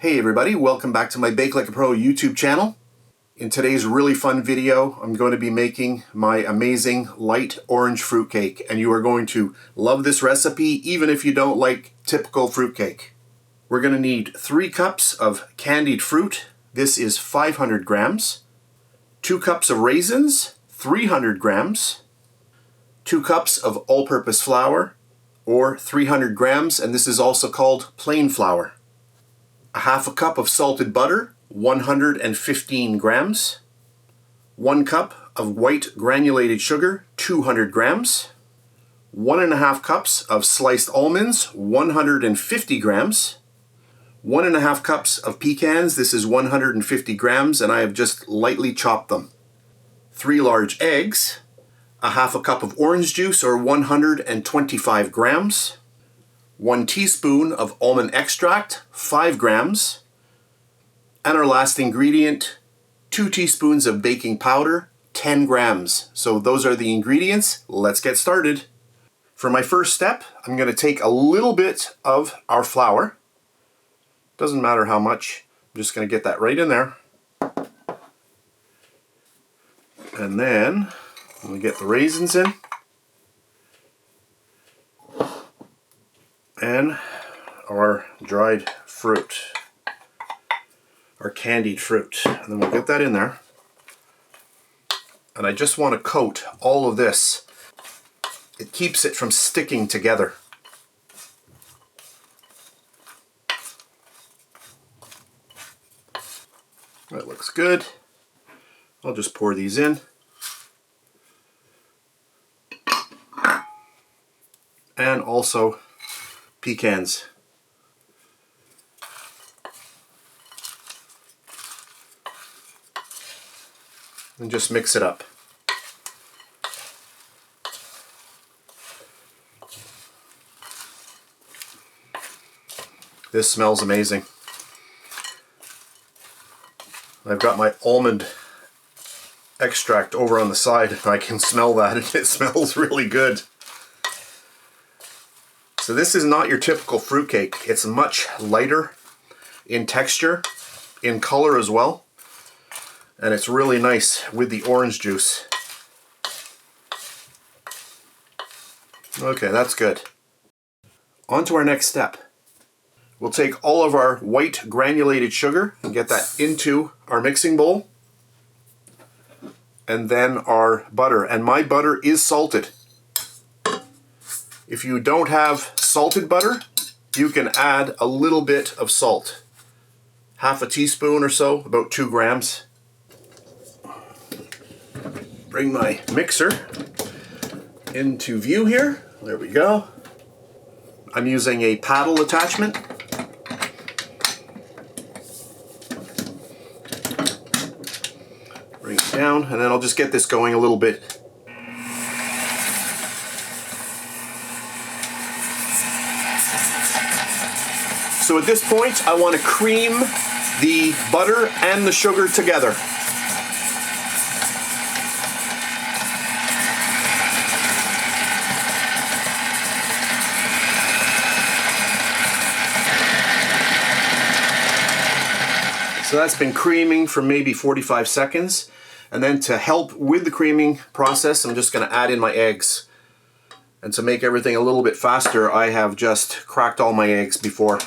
Hey everybody, welcome back to my BakeLikeAPro YouTube channel. In today's really fun video, I'm going to be making my amazing light orange fruitcake, and you are going to love this recipe even if you don't like typical fruitcake. We're going to need 3 cups of candied fruit. This is 500 grams. 2 cups of raisins, 300 grams. 2 cups of all-purpose flour, or 300 grams, and this is also called plain flour. A half a cup of salted butter, 115 grams. 1 cup of white granulated sugar, 200 grams. 1.5 cups of sliced almonds, 150 grams. 1.5 cups of pecans, this is 150 grams, and I have just lightly chopped them. 3 large eggs. A half a cup of orange juice, or 125 grams. 1 teaspoon of almond extract, 5 grams. And our last ingredient, 2 teaspoons of baking powder, 10 grams. So those are the ingredients. Let's get started. For my first step, I'm going to take a little bit of our flour. Doesn't matter how much. I'm just going to get that right in there. And then I'm going to get the raisins in. And our dried fruit, our candied fruit, and then we'll get that in there. And I just want to coat all of this. It keeps it from sticking together. That looks good. I'll just pour these in. And also pecans. And just mix it up. This smells amazing. I've got my almond extract over on the side, and I can smell that, and it smells really good. So this is not your typical fruitcake. It's much lighter in texture, in color as well, and it's really nice with the orange juice. Okay, that's good. On to our next step. We'll take all of our white granulated sugar and get that into our mixing bowl. And then our butter, and my butter is salted. If you don't have salted butter, you can add a little bit of salt. Half a teaspoon or so, about 2 grams. Bring my mixer into view here. There we go. I'm using a paddle attachment. Bring it down, and then I'll just get this going a little bit. So at this point, I want to cream the butter and the sugar together. So that's been creaming for maybe 45 seconds. And then to help with the creaming process, I'm just going to add in my eggs. And to make everything a little bit faster, I have just cracked all my eggs before.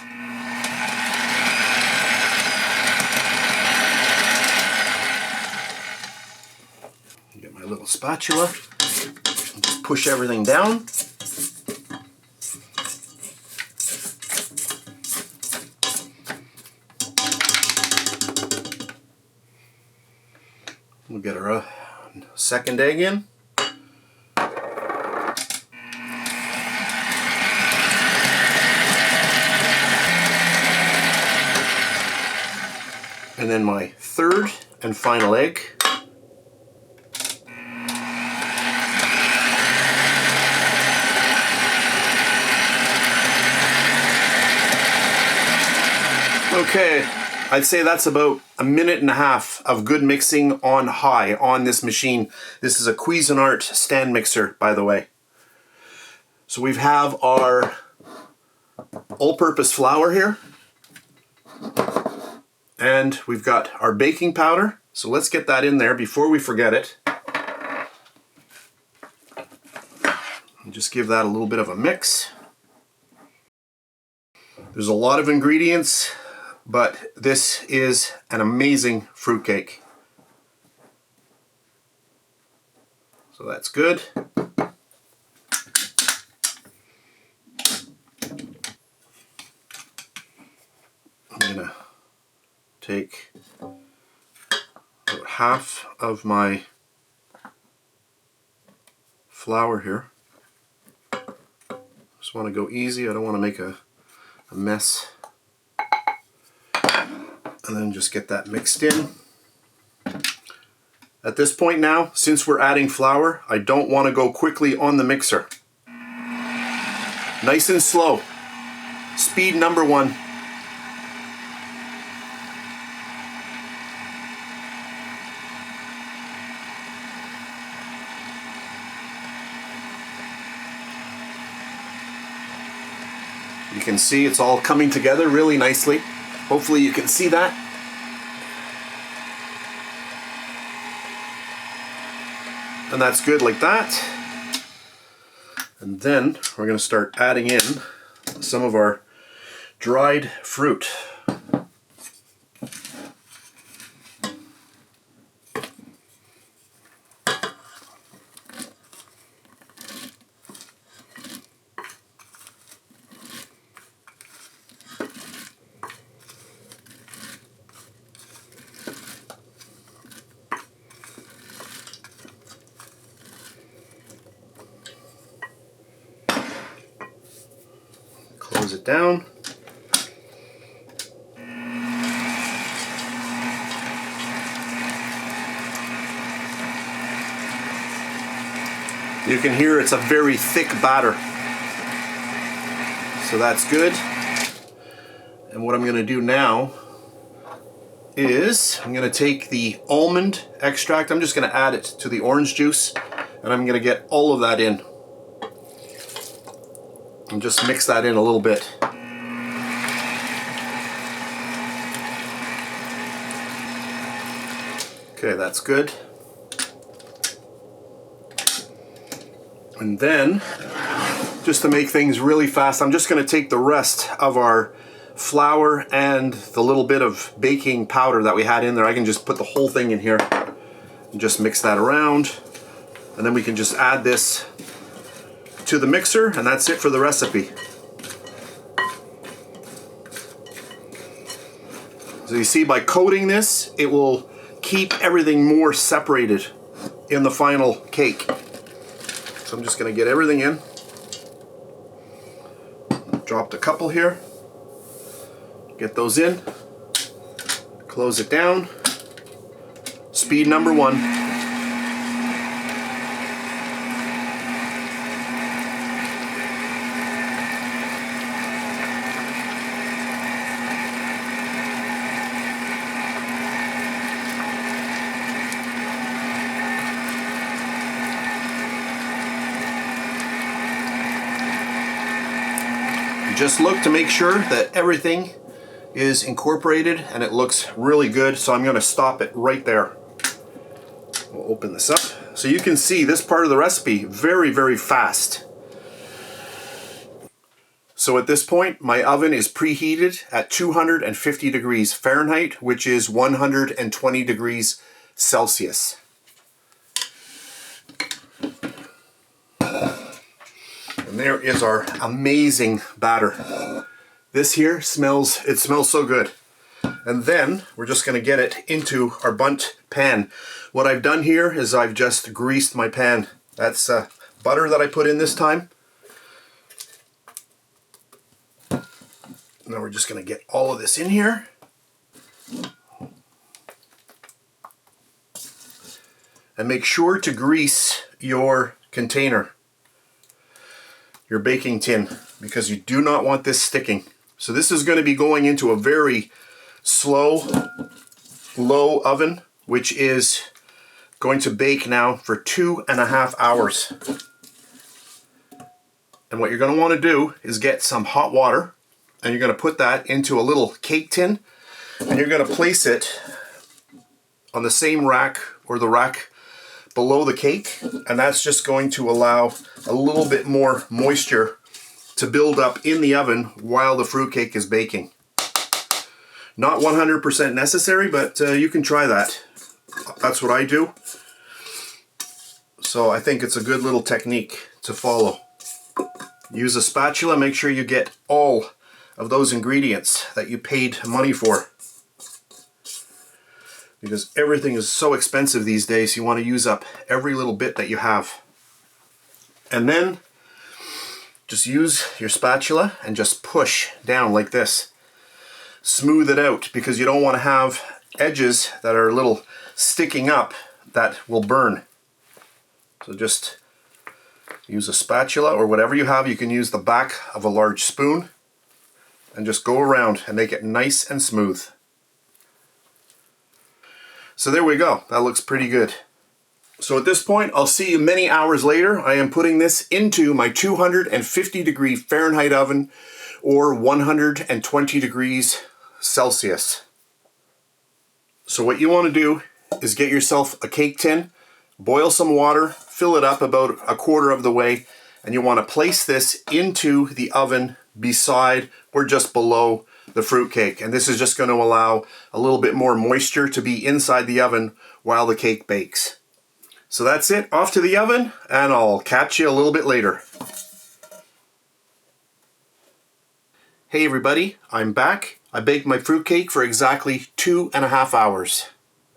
Get my little spatula, just push everything down. We'll get our second egg in. And then my third and final egg. Okay, I'd say that's about a minute and a half of good mixing on high on this machine. This is a Cuisinart stand mixer, by the way. So we have our all-purpose flour here. And we've got our baking powder. So let's get that in there before we forget it. And just give that a little bit of a mix. There's a lot of ingredients, but this is an amazing fruitcake. So that's good. I'm gonna take about half of my flour here. Just want to go easy. I don't want to make a mess. And then just get that mixed in. At this point now, since we're adding flour, I don't want to go quickly on the mixer. Nice and slow. Speed number 1. You can see it's all coming together really nicely. Hopefully you can see that. And that's good like that. And then we're going to start adding in some of our dried fruit. Close it down. You can hear it's a very thick batter. So that's good. And what I'm going to do now is I'm going to take the almond extract. I'm just going to add it to the orange juice, and I'm going to get all of that in. And just mix that in a little bit. Okay, that's good. And then, just to make things really fast, I'm just going to take the rest of our flour and the little bit of baking powder that we had in there. I can just put the whole thing in here and just mix that around. And then we can just add this to the mixer, and that's it for the recipe. So you see, by coating this, it will keep everything more separated in the final cake. So I'm just going to get everything in. Dropped a couple here. Get those in. Close it down. Speed number 1. Just look to make sure that everything is incorporated and it looks really good. So I'm going to stop it right there. We'll open this up. So you can see this part of the recipe very, very fast. So at this point, my oven is preheated at 250 degrees Fahrenheit, which is 120 degrees Celsius. And there is our amazing batter. This here smells so good. And then we're just going to get it into our bundt pan. What I've done here is I've just greased my pan. That's butter that I put in this time. Now we're just going to get all of this in here. And make sure to grease your container, your baking tin, because you do not want this sticking. So this is going to be going into a very slow, low oven, which is going to bake now for 2.5 hours. And what you're going to want to do is get some hot water, and you're going to put that into a little cake tin. And you're going to place it on the same rack or the rack below the cake, and that's just going to allow a little bit more moisture to build up in the oven while the fruitcake is baking. Not 100% necessary, but you can try that. That's what I do. So I think it's a good little technique to follow. Use a spatula, make sure you get all of those ingredients that you paid money for. Because everything is so expensive these days, you want to use up every little bit that you have. And then just use your spatula and just push down like this. Smooth it out, because you don't want to have edges that are a little sticking up that will burn. So just use a spatula or whatever you have. You can use the back of a large spoon and just go around and make it nice and smooth. So there we go. That looks pretty good. So at this point, I'll see you many hours later. I am putting this into my 250 degree Fahrenheit oven, or 120 degrees Celsius. So what you want to do is get yourself a cake tin, boil some water, fill it up about a quarter of the way, and you want to place this into the oven beside or just below the fruitcake. And this is just going to allow a little bit more moisture to be inside the oven while the cake bakes. So that's it, off to the oven, and I'll catch you a little bit later. Hey everybody, I'm back. I baked my fruitcake for exactly 2.5 hours.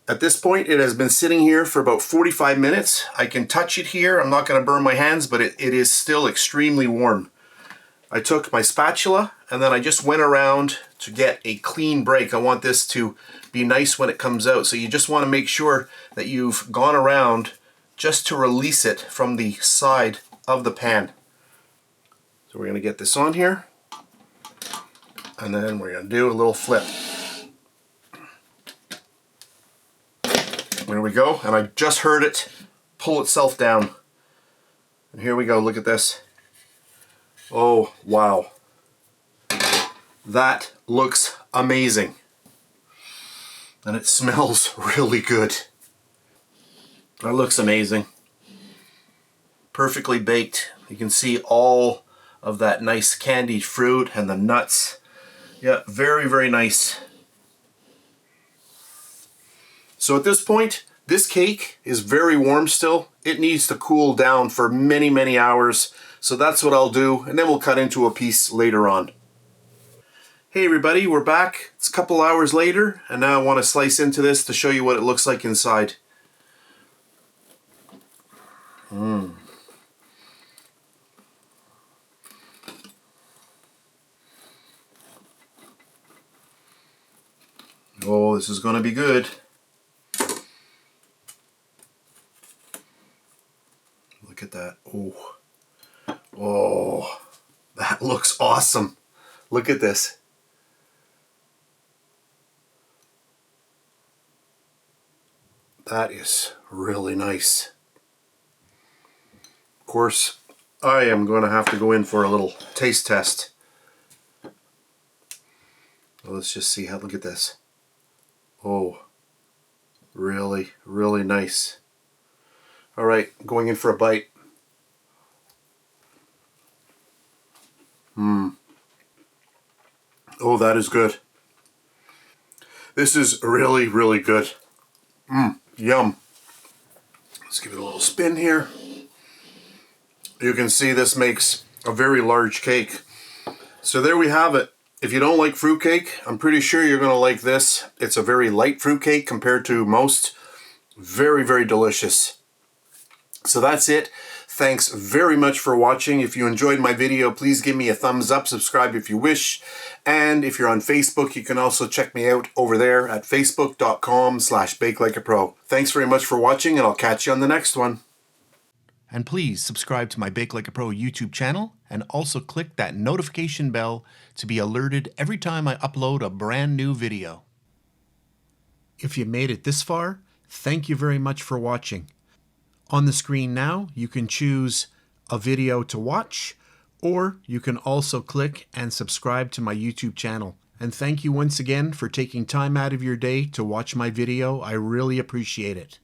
At this point, it has been sitting here for about 45 minutes. I can touch it here. I'm not going to burn my hands, but it is still extremely warm. I took my spatula and then I just went around to get a clean break. I want this to be nice when it comes out. So you just want to make sure that you've gone around just to release it from the side of the pan. So we're going to get this on here. And then we're going to do a little flip. There we go. And I just heard it pull itself down. And here we go. Look at this. Oh, wow. That looks amazing. And it smells really good. That looks amazing. Perfectly baked. You can see all of that nice candied fruit and the nuts. Yeah, very, very nice. So at this point, this cake is very warm still. It needs to cool down for many, many hours. So that's what I'll do, and then we'll cut into a piece later on. Hey everybody, we're back. It's a couple hours later, and now I want to slice into this to show you what it looks like inside. Oh, this is going to be good. Look at that. Oh. Oh, that looks awesome. Look at this. That is really nice. Of course, I am going to have to go in for a little taste test. Well, let's just see how, look at this. Oh, really, really nice. All right, going in for a bite. Oh, that is good. This is really, really good. Yum. Let's give it a little spin here. You can see this makes a very large cake. So there we have it. If you don't like fruitcake, I'm pretty sure you're going to like this. It's a very light fruitcake compared to most. Very, very delicious. So that's it. Thanks very much for watching. If you enjoyed my video, please give me a thumbs up, subscribe if you wish. And if you're on Facebook, you can also check me out over there at facebook.com/BakeLikeAPro. Thanks very much for watching, and I'll catch you on the next one. And please subscribe to my Bake Like a Pro YouTube channel, and also click that notification bell to be alerted every time I upload a brand new video. If you made it this far, thank you very much for watching. On the screen now, you can choose a video to watch, or you can also click and subscribe to my YouTube channel. and thank you once again for taking time out of your day to watch my video. I really appreciate it.